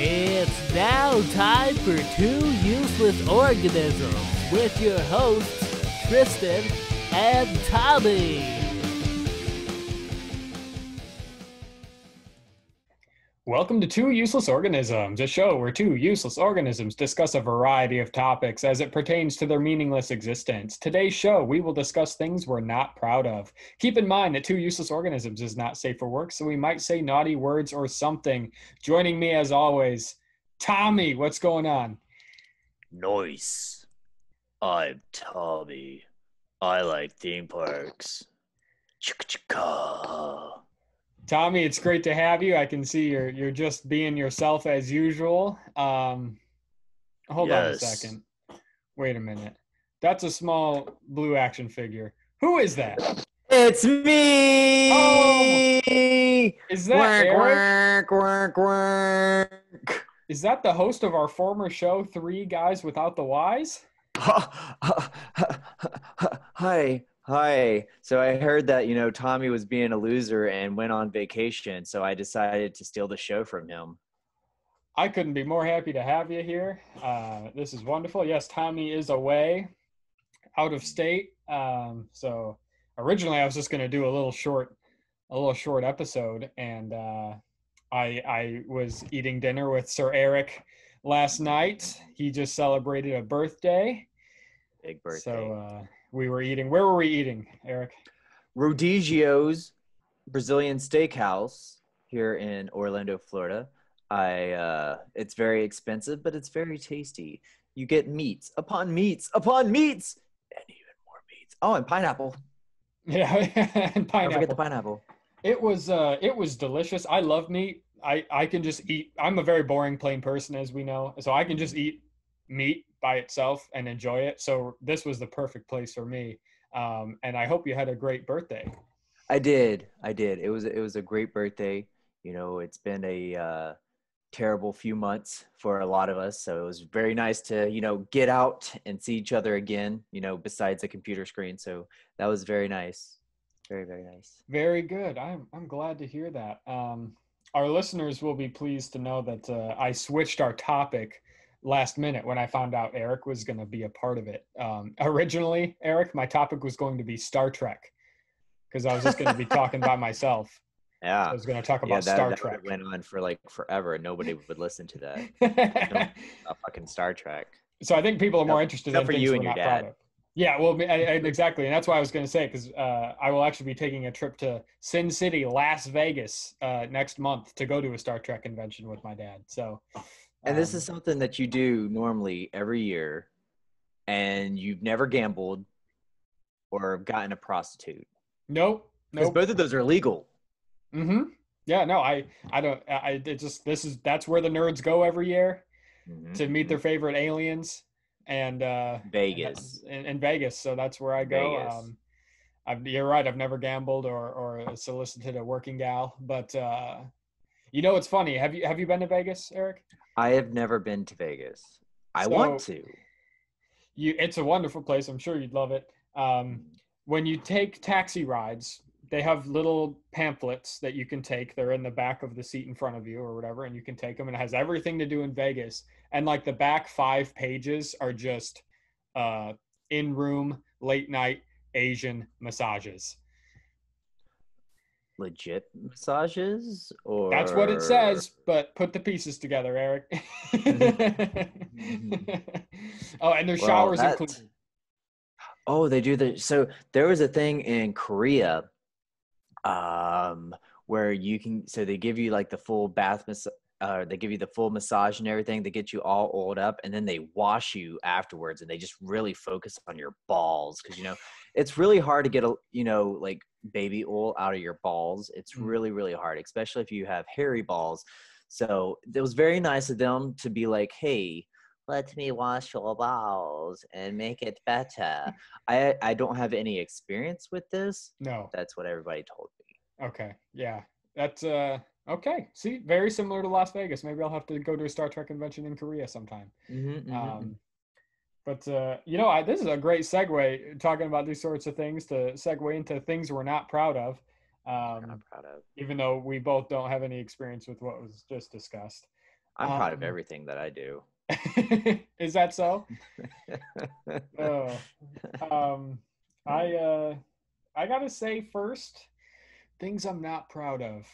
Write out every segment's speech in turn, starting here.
It's now time for Two Useless Organisms with your hosts, Tristan and Tommy. Welcome to Two Useless Organisms, a show where two useless organisms discuss a variety of topics as it pertains to their meaningless existence. Today's show, we will discuss things we're not proud of. Keep in mind that Two Useless Organisms is not safe for work, so we might say naughty words or something. Joining me as always, Tommy, what's going on? Nice. I'm Tommy. I like theme parks. Chicka-chicka. Tommy, it's great to have you. I can see you're just being yourself as usual. Hold on a second. Wait a minute. That's a small blue action figure. Who is that? It's me! Oh! Is that Eric? Quack, quack. Is that the host of our former show, Three Guys Without the Whys? Hi. So I heard that, Tommy was being a loser and went on vacation, so I decided to steal the show from him. I couldn't be more happy to have you here. This is wonderful. Yes, Tommy is away, out of state. So originally I was just going to do a little short episode, and I was eating dinner with Sir Eric last night. He just celebrated a birthday. Big birthday. So we were eating. Where were we eating, Eric? Rodizio's Brazilian Steakhouse here in Orlando, Florida. It's very expensive, but it's very tasty. You get meats upon meats upon meats, and even more meats. Oh, and pineapple. Yeah, and pineapple. Don't forget the pineapple. It was delicious. I love meat. I can just eat. I'm a very boring, plain person, as we know, so I can just eat meat by itself and enjoy it. So this was the perfect place for me. And I hope you had a great birthday. I did. It was a great birthday. It's been a terrible few months for a lot of us. So it was very nice to, get out and see each other again, besides the computer screen. So that was very nice. Very, very nice. Very good. I'm glad to hear that. Our listeners will be pleased to know that I switched our topic last minute when I found out Eric was going to be a part of it. Originally, Eric, my topic was going to be Star Trek because I was just going to be talking by myself. Yeah. So I was going to talk about Star Trek. That went on for like forever and nobody would listen to that. A fucking Star Trek. So I think people are more interested in for things you we're and your not dad. proud of. Yeah, well, exactly. And that's why I was going to say, because I will actually be taking a trip to Sin City, Las Vegas next month to go to a Star Trek convention with my dad. So, and this is something that you do normally every year, and you've never gambled or gotten a prostitute. Nope. Because both of those are illegal. Mm-hmm. Yeah, no, that's where the nerds go every year to meet their favorite aliens. And Vegas. In Vegas, so that's where I go. You're right. I've never gambled or solicited a working gal, but it's funny. Have you been to Vegas, Eric? I have never been to Vegas. I want to. It's a wonderful place. I'm sure you'd love it. When you take taxi rides, they have little pamphlets that you can take. They're in the back of the seat in front of you or whatever, and you can take them, and it has everything to do in Vegas. And like the back 5 pages are just in-room, late-night Asian massages. Legit massages? Or that's what it says, but put the pieces together, Eric. Oh, and there's showers included. Oh, they do so there was a thing in Korea where they give you like the full bath they give you the full massage and everything. They get you all oiled up, and then they wash you afterwards, and they just really focus on your balls because it's really hard to get like baby oil out of your balls. It's really, really hard, especially if you have hairy balls. So it was very nice of them to be like, hey, let me wash your balls and make it better. I don't have any experience with this. No. That's what everybody told me. Okay. Yeah. That's okay. See, very similar to Las Vegas. Maybe I'll have to go to a Star Trek convention in Korea sometime. But this is a great segue, talking about these sorts of things, to segue into things we're not proud of. Not proud of. Even though we both don't have any experience with what was just discussed. I'm proud of everything that I do. Is that so? Oh, I gotta say first, things I'm not proud of.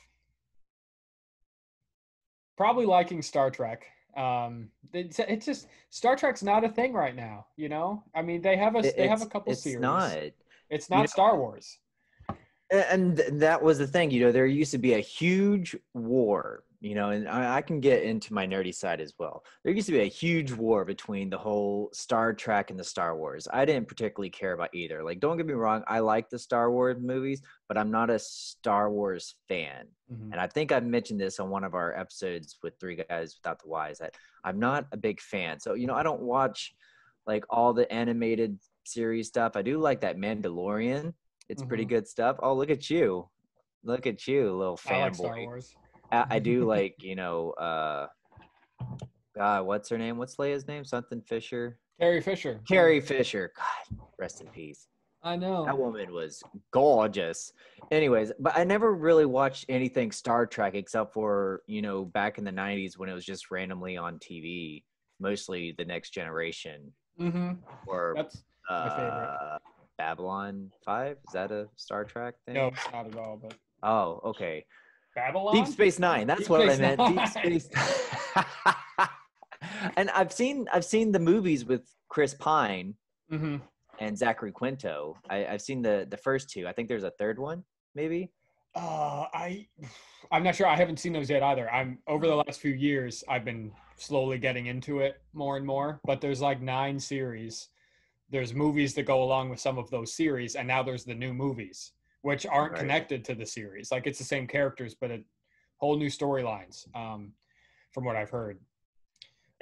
Probably liking Star Trek. It's just Star Trek's not a thing right now. You know, I mean, they have a couple It's series. not. It's You not know, Star Wars. and that was the thing, there used to be a huge war, and I can get into my nerdy side as well. There used to be a huge war between the whole Star Trek and the Star Wars. I didn't particularly care about either. Like, don't get me wrong, I like the Star Wars movies, but I'm not a Star Wars fan. Mhm. And I think I mentioned this on one of our episodes with Three Guys Without the Whys, that I'm not a big fan. So, I don't watch like all the animated series stuff. I do like that Mandalorian. It's pretty good stuff. Oh, look at you. Look at you, little I like Star fanboy. Wars. I do like, God, what's her name? What's Leia's name? Something Fisher. Carrie Fisher. Carrie Fisher. God, rest in peace. I know. That woman was gorgeous. Anyways, but I never really watched anything Star Trek except for, back in the 90s when it was just randomly on TV, mostly The Next Generation. Mm-hmm. Or That's my favorite. Babylon 5? Is that a Star Trek thing? No, it's not at all. But Oh, okay. Babylon. Deep Space Nine. That's Deep what I Space meant. Nine. Deep Space. And I've seen the movies with Chris Pine Mm-hmm. and Zachary Quinto. I've seen the first two. I think there's a third one, maybe. I'm not sure. I haven't seen those yet either. I'm over the last few years, I've been slowly getting into it more and more. But there's like 9 series. There's movies that go along with some of those series, and now there's the new movies, which aren't Right. connected to the series. Like, it's the same characters, but whole new storylines. From what I've heard.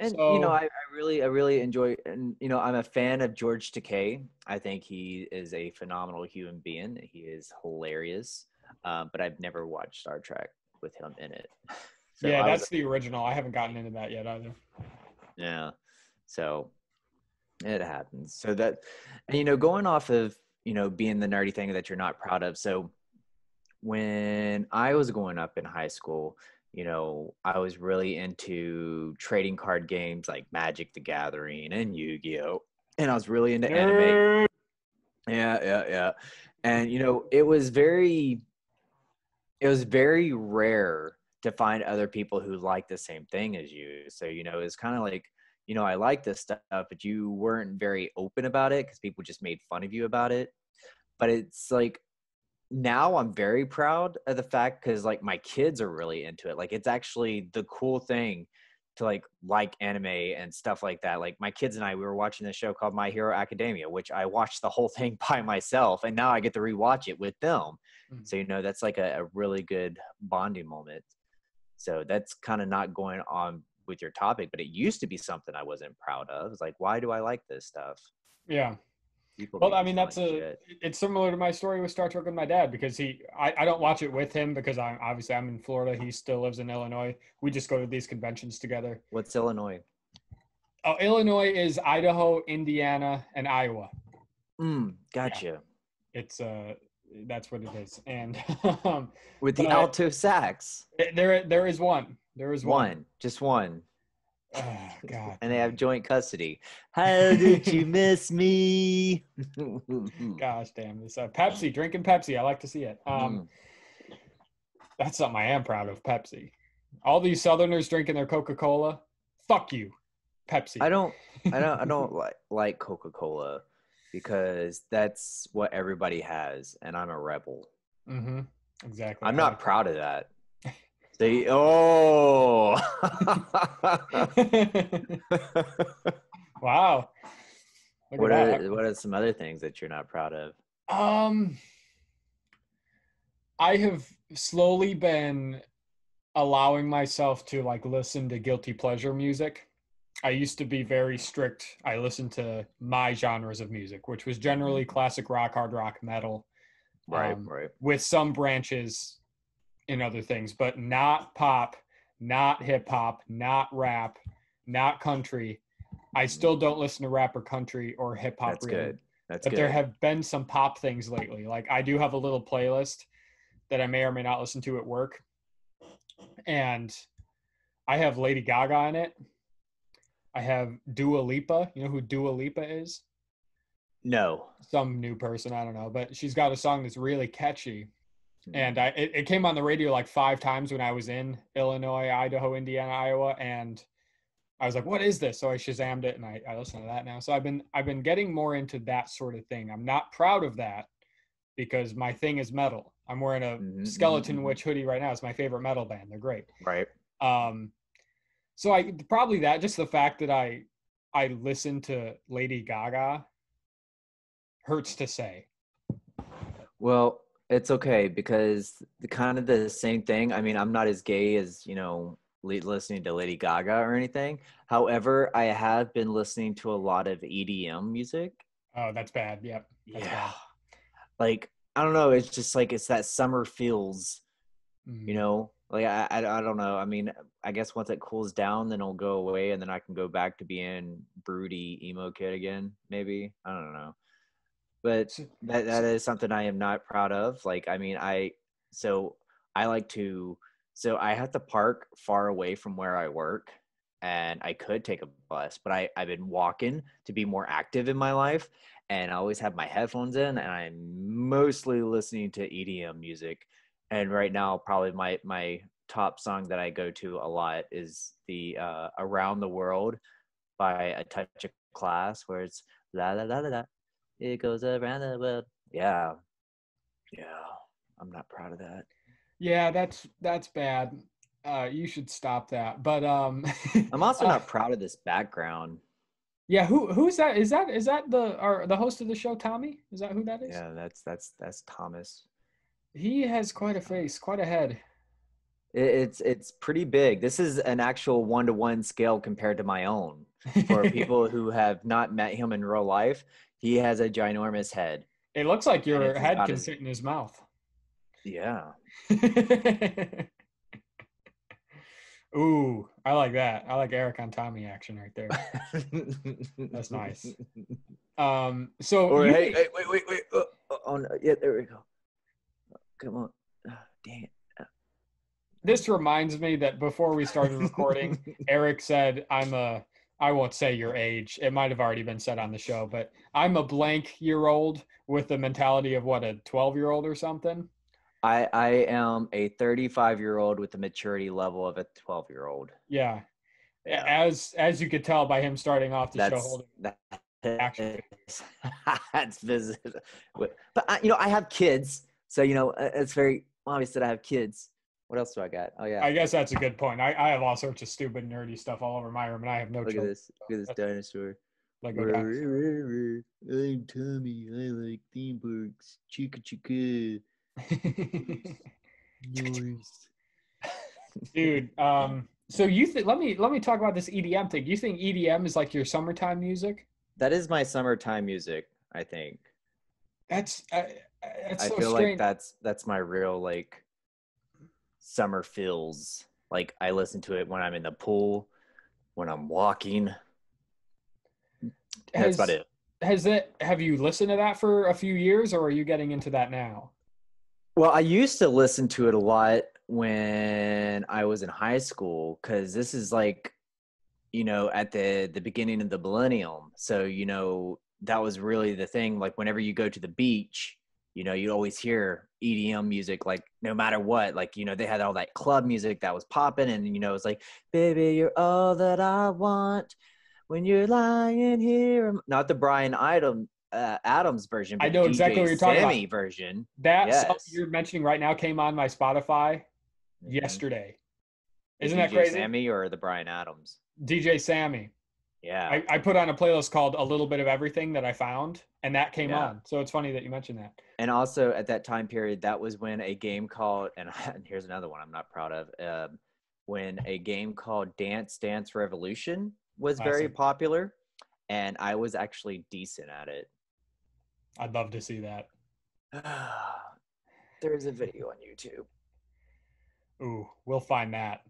And So, I really enjoy, and I'm a fan of George Takei. I think he is a phenomenal human being. He is hilarious. But I've never watched Star Trek with him in it. So yeah, that's the original. I haven't gotten into that yet either. Yeah. So it happens. So that, and going off of, being the nerdy thing that you're not proud of. So when I was growing up in high school, I was really into trading card games like Magic the Gathering and Yu-Gi-Oh! And I was really into anime. Yeah. And, it was very rare to find other people who like the same thing as you. So, it's kind of like, I like this stuff, but you weren't very open about it because people just made fun of you about it. But it's like, now I'm very proud of the fact because like my kids are really into it. Like, it's actually the cool thing to like anime and stuff like that. Like, my kids and I, we were watching this show called My Hero Academia, which I watched the whole thing by myself, and now I get to rewatch it with them. Mhm. So, that's like a really good bonding moment. So that's kind of not going on with your topic, but it used to be something I wasn't proud of. It's like, why do I like this stuff? Yeah. People Well, make I me mean, feel like shit. it's similar to my story with Star Trek with my dad because I don't watch it with him because I'm in Florida. He still lives in Illinois. We just go to these conventions together. What's Illinois? Oh, Illinois is Idaho, Indiana, and Iowa. Gotcha. It's that's what it is. And With the but alto sax. there is one. There is one. Just one. Oh, God. And they have joint custody. How did you miss me? Gosh damn this. Pepsi, drinking Pepsi. I like to see it. That's something I am proud of, Pepsi. All these Southerners drinking their Coca-Cola. Fuck you, Pepsi. I don't like Coca-Cola because that's what everybody has, and I'm a rebel. Mm-hmm. Exactly. I'm not proud of that. Oh. Wow. Look What at that. are some other things that you're not proud of? I have slowly been allowing myself to listen to guilty pleasure music. I used to be very strict. I listened to my genres of music, which was generally classic rock, hard rock, metal. Right. With some branches in other things, but not pop, not hip hop, not rap, not country. I still don't listen to rap or country or hip hop. That's really. good. That's but good. There have been some pop things lately. Like, I do have a little playlist that I may or may not listen to at work. And I have Lady Gaga in it. I have Dua Lipa. You know who Dua Lipa is? No. Some new person, I don't know, but she's got a song that's really catchy. And it came on the radio like 5 times when I was in Illinois, Idaho, Indiana, Iowa, and I was like, "What is this?" So I Shazammed it, and I listen to that now. So I've been getting more into that sort of thing. I'm not proud of that because my thing is metal. I'm wearing a Skeleton Witch hoodie right now. It's my favorite metal band. They're great. Right. So I probably that just the fact that I listen to Lady Gaga hurts to say. Well, it's okay because the same thing. I mean, I'm not as gay as, you know, listening to Lady Gaga or anything. However, I have been listening to a lot of EDM music. Oh, that's bad. Yep. That's bad. Like, I don't know. It's just like, it's that summer feels, Mm. you know, like, I don't know. I mean, I guess once it cools down, then it'll go away and then I can go back to being broody emo kid again. Maybe. I don't know. But that is something I am not proud of. Like, I mean, I have to park far away from where I work, and I could take a bus, but I've been walking to be more active in my life, and I always have my headphones in, and I'm mostly listening to EDM music. And right now, probably my top song that I go to a lot is the Around the World by A Touch of Class, where it's la la la la la. It goes around the world. Yeah. I'm not proud of that. Yeah, that's bad. You should stop that. But I'm also not proud of this background. Yeah, who's that? Is that the host of the show, Tommy? Is that who that is? Yeah, that's Thomas. He has quite a face, quite a head. It's pretty big. This is an actual 1-to-1 scale compared to my own. For people who have not met him in real life, he has a ginormous head. It looks like your head can fit in his mouth. Yeah. Ooh, I like that. I like Eric on Tommy action right there. That's nice. So or wait. Oh, no. Yeah, there we go. Come on. Oh, dang it. This reminds me that before we started recording, Eric said, I won't say your age. It might have already been said on the show, but I'm a blank year old with the mentality of what, a 12-year-old or something. I am a 35-year-old with the maturity level of a 12-year-old. Yeah. As you could tell by him starting off the show holding action. That's visible. But I have kids, so it's very obvious that I have kids. What else do I got? Oh yeah. I guess that's a good point. I have all sorts of stupid nerdy stuff all over my room, and I have no. Look at this dinosaur. Lego dinosaur. I'm Tommy. I like theme parks. Chicka chicka. Noise. Dude, so you think? Let me talk about this EDM thing. You think EDM is like your summertime music? That is my summertime music. I think. That's I so feel strange. like that's my real like summer feels. Like I listen to it when I'm in the pool, when I'm walking. That's about it. Have you listened to that for a few years, or are you getting into that now? Well, I used to listen to it a lot when I was in high school, because this is like, at the beginning of the millennium. So, that was really the thing. Like whenever you go to the beach, you always hear EDM music, like no matter what, like, they had all that club music that was popping, and, it's like, baby, you're all that I want when you're lying here. Not the Bryan Adams version, but I know exactly what you're talking about. Sammy version. That song you're mentioning right now came on my Spotify yesterday. Isn't that crazy? Sammy or the Bryan Adams? DJ Sammy. Yeah. I put on a playlist called A Little Bit of Everything that I found, and that came on. So it's funny that you mentioned that. And also at that time period, that was when a game called, and here's another one I'm not proud of, when a game called Dance Dance Revolution was very popular, and I was actually decent at it. I'd love to see that. There's a video on YouTube. Ooh, we'll find that.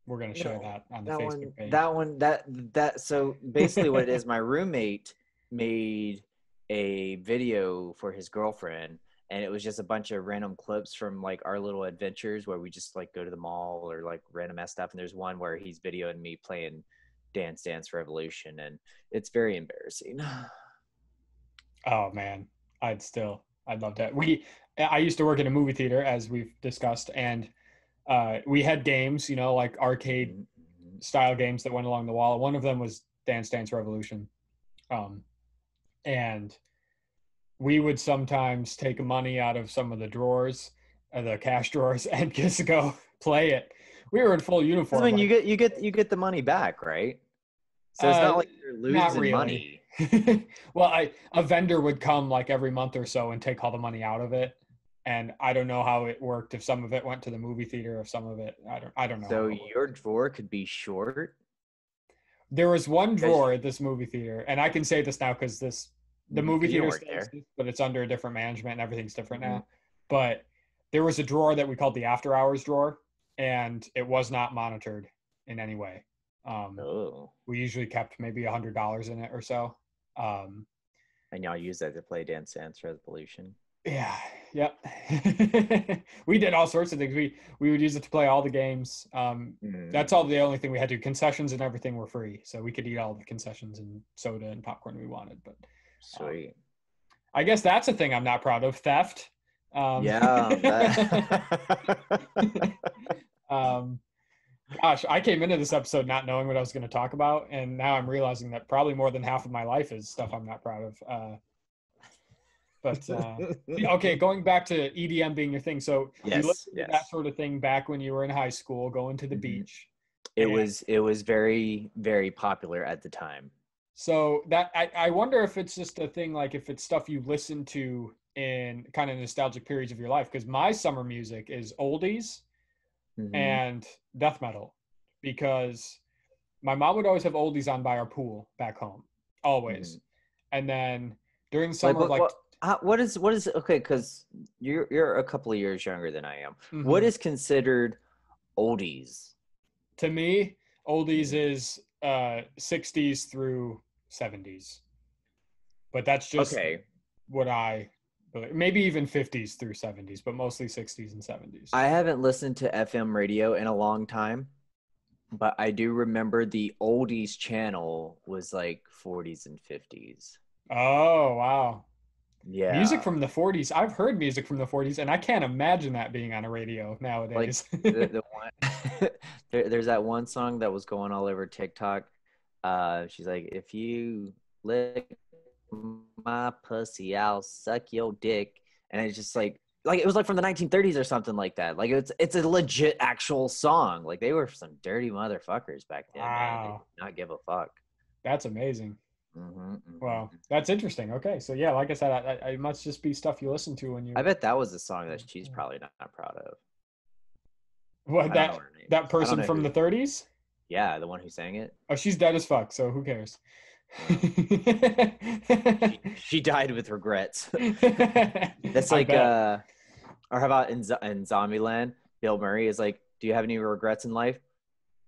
We're going to share that on the Facebook page. So basically what it is, my roommate made a video for his girlfriend, and it was just a bunch of random clips from like our little adventures where we just like go to the mall or like random ass stuff. And there's one where he's videoing me playing Dance Dance Revolution, and it's very embarrassing. Oh man, I'd love that. I used to work in a movie theater, as we've discussed, and we had games, you know, like arcade style games that went along the wall. One of them was Dance Dance Revolution. And we would sometimes take money out of some of the drawers, the cash drawers, and just go play it. We were in full uniform. I mean, you get the money back, right? So it's not like you're losing money. Well, a vendor would come like every month or so and take all the money out of it. And I don't know how it worked, if some of it went to the movie theater, if some of it, I don't know. So your drawer could be short? There was one drawer at this movie theater, and I can say this now because the movie theater still exists, but it's under a different management and everything's different now. But there was a drawer that we called the after hours drawer, and it was not monitored in any way. We usually kept maybe $100 in it or so. And y'all use that to play Dance Dance Revolution? Yeah. Yep. We did all sorts of things. We would use it to play all the games. That's the only thing we had to do. Concessions and everything were free, so we could eat all the concessions and soda and popcorn we wanted. But sweet. I guess that's a thing I'm not proud of. Theft. Gosh, I came into this episode not knowing what I was going to talk about, and now I'm realizing that probably more than half of my life is stuff I'm not proud of. But okay, going back to EDM being your thing. So you listened to that sort of thing back when you were in high school, going to the beach. It was very, very popular at the time. So that I wonder if it's just a thing, like if it's stuff you listen to in kind of nostalgic periods of your life. Because my summer music is oldies and death metal, because my mom would always have oldies on by our pool back home, always. And then during summer, what is okay? Because you're a couple of years younger than I am. What is considered oldies? To me, oldies is 60s through 70s, but that's just what maybe even 50s through 70s, but mostly 60s and 70s. I haven't listened to FM radio in a long time, but I do remember the oldies channel was like 40s and 50s. Oh, wow. Yeah. Music from the 40s. I've heard music from the 40s, and I can't imagine that being on a radio nowadays. Like the one, there's that one song that was going all over TikTok. She's like, if you lick my pussy, I'll suck your dick. And it's just like it was like from the 1930s or something like that. Like it's a legit actual song. Like they were some dirty motherfuckers back then. Wow. Man. They did not give a fuck. That's amazing. Wow, that's interesting. Okay, so yeah, like I said, I must just be stuff you listen to when you. I bet that was a song that she's probably not proud of. What, that person from the 30s? Yeah, the one who sang it. Oh, she's dead as fuck, so who cares? She died with regrets. That's like or how about in Zombieland, Bill Murray is like, do you have any regrets in life?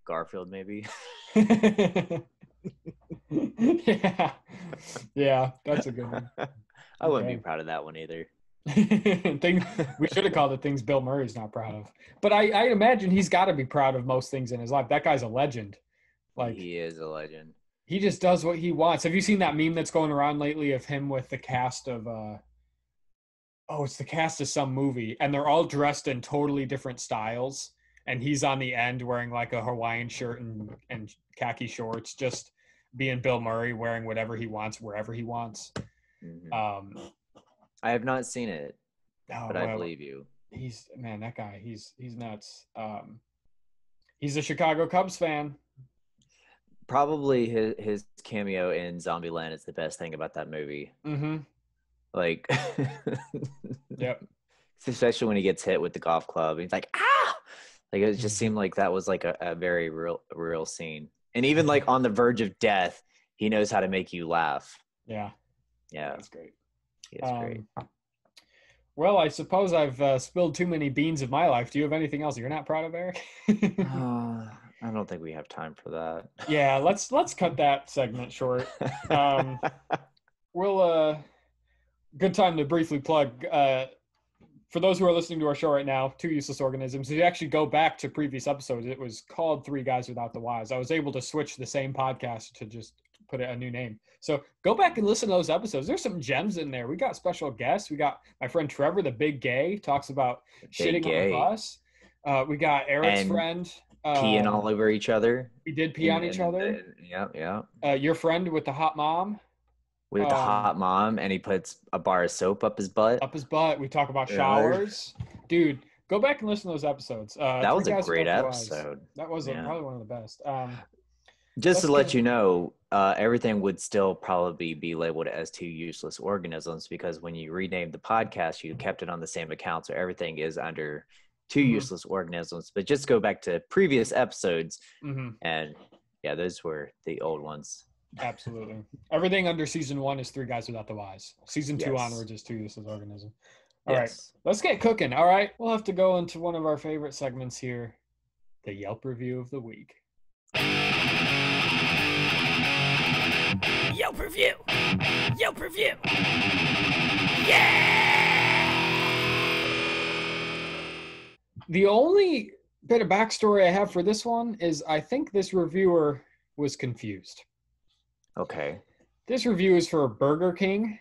Garfield, maybe. Yeah, that's a good one. I wouldn't be proud of that one either. We should have called it things Bill Murray's not proud of, but I imagine he's got to be proud of most things in his life. That guy's a legend. Like, he is a legend. He just does what he wants. Have you seen that meme that's going around lately of him with the cast of it's the cast of some movie, and they're all dressed in totally different styles, and he's on the end wearing like a Hawaiian shirt and khaki shorts, just being Bill Murray, wearing whatever he wants wherever he wants. I have not seen it, but I believe you. That guy, he's nuts. He's a Chicago Cubs fan. Probably his cameo in Zombieland is the best thing about that movie. Like, yep. Especially when he gets hit with the golf club. He's like, ah! Like, it just seemed like that was like a very real scene. And even like on the verge of death, he knows how to make you laugh. Yeah. That's great. He is great. Well, I suppose I've spilled too many beans of my life. Do you have anything else you're not proud of, Eric? I don't think we have time for that. Yeah, let's cut that segment short. We'll good time to briefly plug for those who are listening to our show right now, Two Useless Organisms, if you actually go back to previous episodes, it was called Three Guys Without the Whys. I was able to switch the same podcast to just put a new name. So go back and listen to those episodes. There's some gems in there. We got special guests. We got my friend Trevor, the big gay, talks about shitting on the bus. We got Eric's friend. Peeing all over each other. We did pee on each other. Yeah. Your friend with the hot mom. With the hot mom, and he puts a bar of soap up his butt. We talk about showers. Dude, go back and listen to those episodes. That was a great episode. That was probably one of the best. Just to let you know, everything would still probably be labeled as Two Useless Organisms, because when you renamed the podcast, you kept it on the same account. So everything is under Two Useless Organisms. But just go back to previous episodes. And yeah, those were the old ones. Absolutely. Everything under season 1 is Three Guys Without the Whys. Season 2 onwards is Two Useless Organisms. All right, let's get cooking. All right, we'll have to go into one of our favorite segments here, the Yelp review of the week. Yelp review. Yelp review. Yeah! The only bit of backstory I have for this one is I think this reviewer was confused. Okay. This review is for Burger King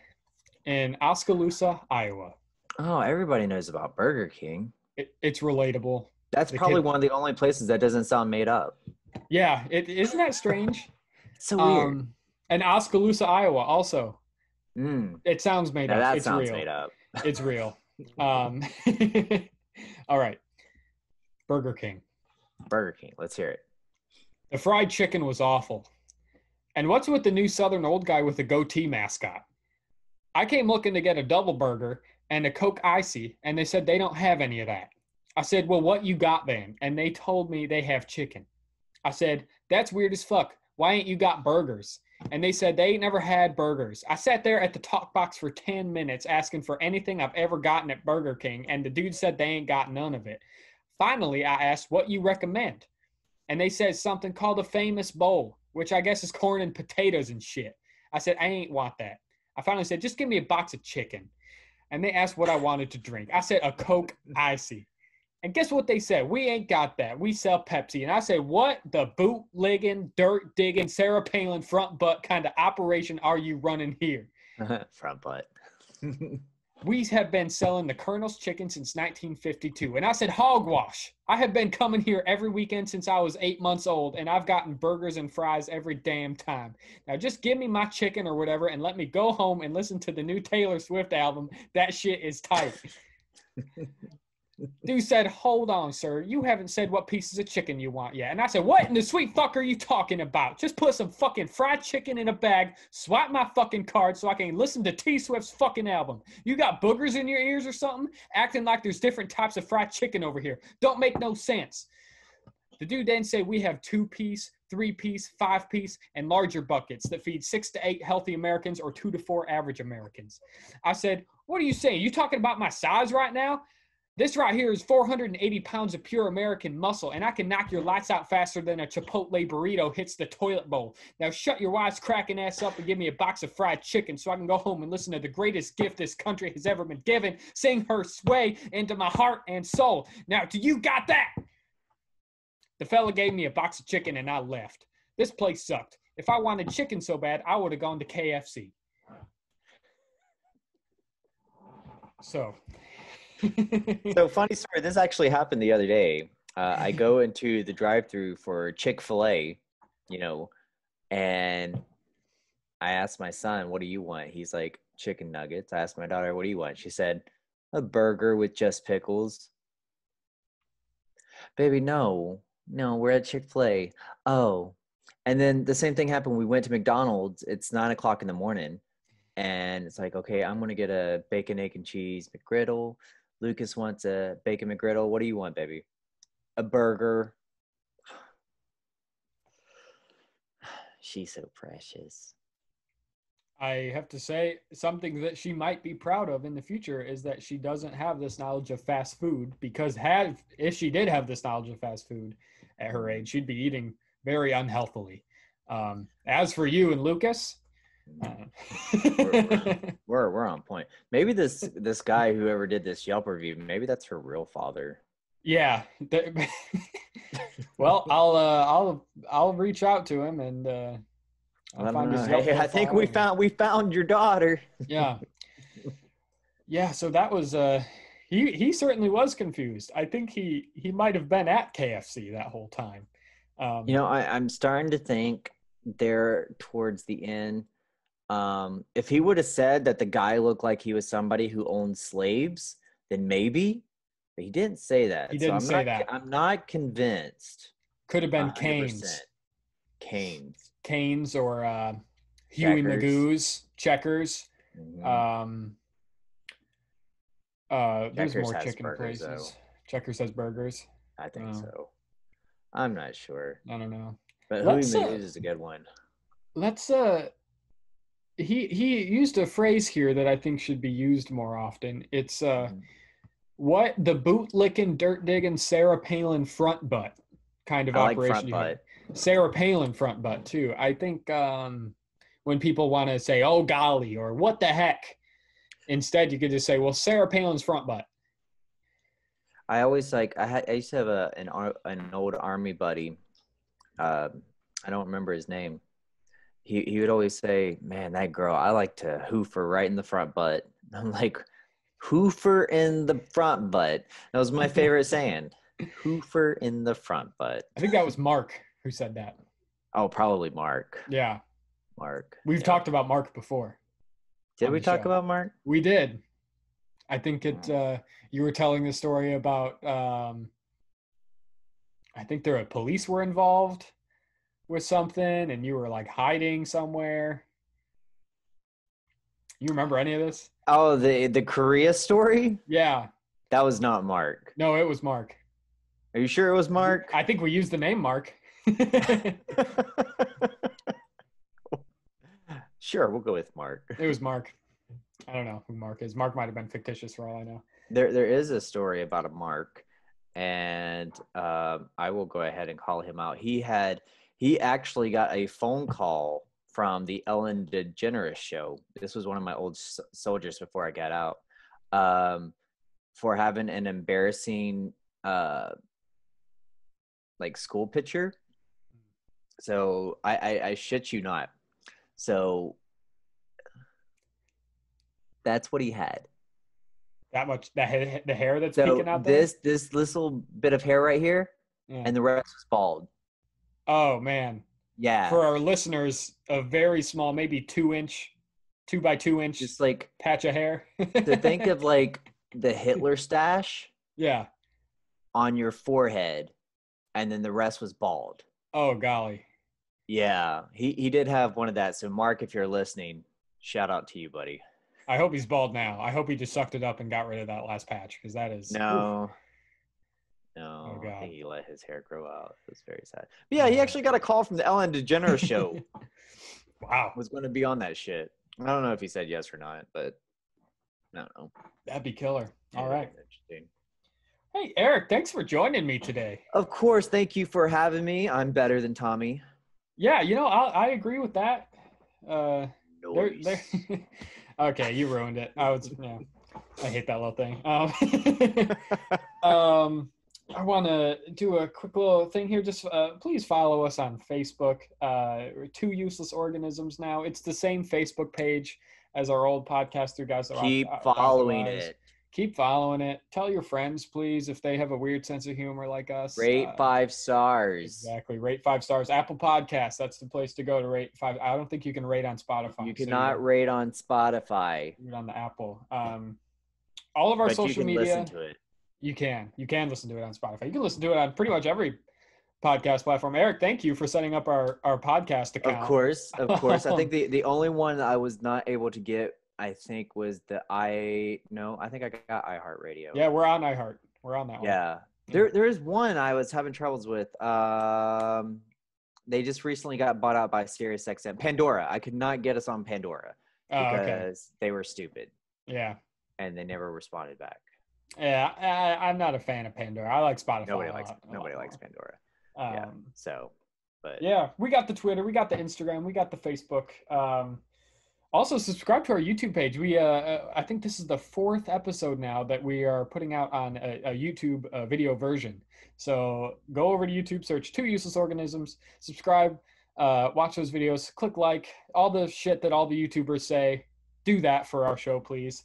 in Oskaloosa, Iowa. Oh, everybody knows about Burger King. It's relatable. That's probably one of the only places that doesn't sound made up. Yeah, isn't that strange? It's so weird. And Oskaloosa, Iowa, also. It sounds made up. That it's sounds real. made up. It's real. All right. Burger King. Burger King. Let's hear it. The fried chicken was awful. And what's with the new Southern old guy with the goatee mascot? I came looking to get a double burger and a Coke Icy, and they said they don't have any of that. I said, well, what you got then? And they told me they have chicken. I said, that's weird as fuck. Why ain't you got burgers? And they said they ain't never had burgers. I sat there at the talk box for 10 minutes asking for anything I've ever gotten at Burger King, and the dude said they ain't got none of it. Finally, I asked what you recommend. And they said something called a famous bowl, which I guess is corn and potatoes and shit. I said, I ain't want that. I finally said, just give me a box of chicken. And they asked what I wanted to drink. I said, a Coke Icy. And guess what they said? We ain't got that. We sell Pepsi. And I said, what the bootlegging, dirt digging, Sarah Palin front butt kind of operation are you running here? Front butt. We have been selling the Colonel's chicken since 1952. And I said, hogwash. I have been coming here every weekend since I was 8 months old, and I've gotten burgers and fries every damn time. Now just give me my chicken or whatever and let me go home and listen to the new Taylor Swift album. That shit is tight. Dude said, hold on, sir. You haven't said what pieces of chicken you want yet. And I said, what in the sweet fuck are you talking about? Just put some fucking fried chicken in a bag, swipe my fucking card so I can listen to T Swift's fucking album. You got boogers in your ears or something? Acting like there's different types of fried chicken over here. Don't make no sense. The dude then said we have 2-piece, 3-piece, 5-piece, and larger buckets that feed 6 to 8 healthy Americans or 2 to 4 average Americans. I said, what are you saying? You talking about my size right now? This right here is 480 pounds of pure American muscle, and I can knock your lights out faster than a Chipotle burrito hits the toilet bowl. Now shut your wisecracking ass up and give me a box of fried chicken so I can go home and listen to the greatest gift this country has ever been given, sing her sway into my heart and soul. Now, do you got that? The fella gave me a box of chicken and I left. This place sucked. If I wanted chicken so bad, I would have gone to KFC. So... So funny story. This actually happened the other day. I go into the drive-thru for Chick-fil-A, and I asked my son, what do you want? He's like, chicken nuggets. I asked my daughter, what do you want? She said, a burger with just pickles. Baby, no, we're at Chick-fil-A. Oh. And then the same thing happened. We went to McDonald's. It's 9 o'clock in the morning. And it's like, okay, I'm going to get a bacon, egg, and cheese McGriddle. Lucas wants a bacon McGriddle. What do you want, baby? A burger. She's so precious. I have to say, something that she might be proud of in the future is that she doesn't have this knowledge of fast food, because if she did have this knowledge of fast food at her age, she'd be eating very unhealthily. As for you and Lucas, We're on point. Maybe this guy, whoever did this Yelp review, maybe that's her real father. Yeah. Well, I'll reach out to him and I'll Let find him his know. Yelp Hey, I think profile we found your daughter. Yeah. Yeah, so that was he certainly was confused. I think he might have been at KFC that whole time. I'm starting to think there towards the end. If he would have said that the guy looked like he was somebody who owned slaves, then maybe. But he didn't say that. He didn't say that. I'm not convinced. Could have been 100%. Canes. Canes. Canes or Huey Checkers. Magoo's, Checkers. Mhm. There's Checkers more has chicken burgers, places. though. Checkers has burgers. I think Oh. so. I'm not sure. I don't know. But Let's, Huey Magoo's is a good one. Let's he used a phrase here that I think should be used more often. It's what the boot licking, dirt digging Sarah Palin front butt kind of I like operation. front butt. Sarah Palin front butt too. I think when people want to say "oh golly" or "what the heck," instead you could just say, "well, Sarah Palin's front butt." I always I used to have an old army buddy. I don't remember his name. He would always say, "Man, that girl, I like to hoof her right in the front butt." I'm like, "Hoofer in the front butt." That was my favorite saying. Hoofer in the front butt. I think that was Mark who said that. Oh, probably Mark. Yeah. Mark. We've talked about Mark before. Did we talk about Mark? We did. I think you were telling the story about I think the police were involved with something and you were like hiding somewhere. You remember any of this? Oh, the Korea story? Yeah. That was not Mark. No, it was Mark. Are you sure it was Mark? I think we used the name Mark. Sure, we'll go with Mark. It was Mark. I don't know who Mark is. Mark might have been fictitious for all I know. There is a story about a Mark, and I will go ahead and call him out. He actually got a phone call from the Ellen DeGeneres show. This was one of my old soldiers before I got out, for having an embarrassing like school picture. So I shit you not. So that's what he had. That much, the hair that's peeking out there? This little bit of hair right here, and the rest was bald. Oh, man. Yeah. For our listeners, a very small, maybe 2 by 2 inch, just like patch of hair. To think of like the Hitler stash. Yeah. On your forehead, and then the rest was bald. Oh, golly. Yeah. He did have one of that. So, Mark, if you're listening, shout out to you, buddy. I hope he's bald now. I hope he just sucked it up and got rid of that last patch, because that is... No. Oof. No, Oh, I think he let his hair grow out. It was very sad. But yeah, he actually got a call from the Ellen DeGeneres show. Wow. Was going to be on that shit. I don't know if he said yes or not, but I don't know. That'd be killer. All right. Interesting. Hey, Eric, thanks for joining me today. Of course. Thank you for having me. I'm better than Tommy. Yeah, I agree with that. Nice. Okay, you ruined it. I hate that little thing. I want to do a quick little thing here. Just please follow us on Facebook. Two Useless Organisms now. It's the same Facebook page as our old podcast through Guys That Rock. Keep following it. Keep following it. Tell your friends, please, if they have a weird sense of humor like us. Rate 5 stars. Exactly. Rate 5 stars. Apple Podcasts. That's the place to go to rate 5. I don't think you can rate on Spotify. You cannot rate on Spotify. Rate on the Apple. All of our social media. Listen to it. You can listen to it on Spotify. You can listen to it on pretty much every podcast platform. Eric, thank you for setting up our podcast account. Of course. I think the only one I was not able to get, I think, was I think I got iHeartRadio. Yeah, we're on iHeart. We're on that one. Yeah. There is one I was having troubles with. They just recently got bought out by SiriusXM. Pandora. I could not get us on Pandora because they were stupid. Yeah. And they never responded back. Yeah, I'm not a fan of Pandora. I like Spotify. Nobody likes Pandora. Yeah, we got the Twitter, we got the Instagram, we got the Facebook. Also, subscribe to our YouTube page. I think this is the 4th episode now that we are putting out on a YouTube video version. So go over to YouTube, search 2 Useless Organisms, subscribe, watch those videos, click like, all the shit that all the YouTubers say. Do that for our show, please.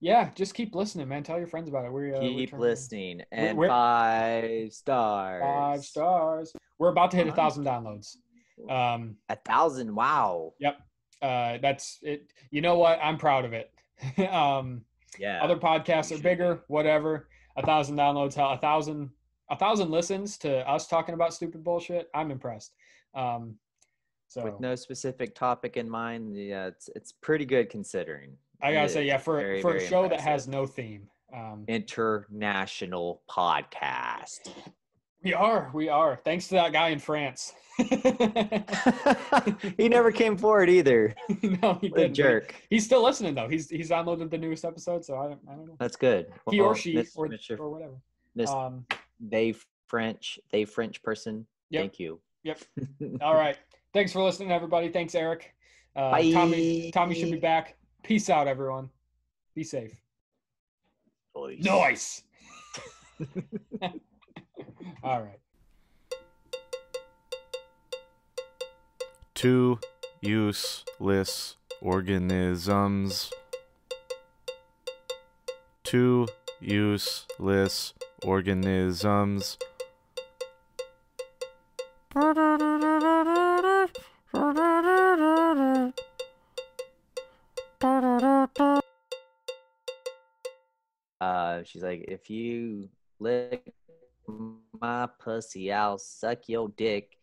Yeah, just keep listening, man. Tell your friends about it. Keep listening. And we're 5 stars. 5 stars. We're about to hit 1,000 downloads. 1,000. Wow. Yep. That's it. You know what? I'm proud of it. Yeah. Other podcasts are bigger, whatever. 1,000 downloads, 1,000 listens to us talking about stupid bullshit. I'm impressed. So with no specific topic in mind, yeah, it's pretty good considering. I gotta say, yeah, for a show that has no theme. International podcast. We are. Thanks to that guy in France. He never came forward either. No, he didn't. Jerk. He's still listening though. He's downloaded the newest episode, so I don't know. That's good. He or she or whatever. They French person. Yep. Thank you. Yep. All right. Thanks for listening, everybody. Thanks, Eric. Bye. Tommy should be back. Peace out, everyone. Be safe. Nice. All right. 2 useless organisms. 2 useless organisms. She's like, if you lick my pussy, I'll suck your dick.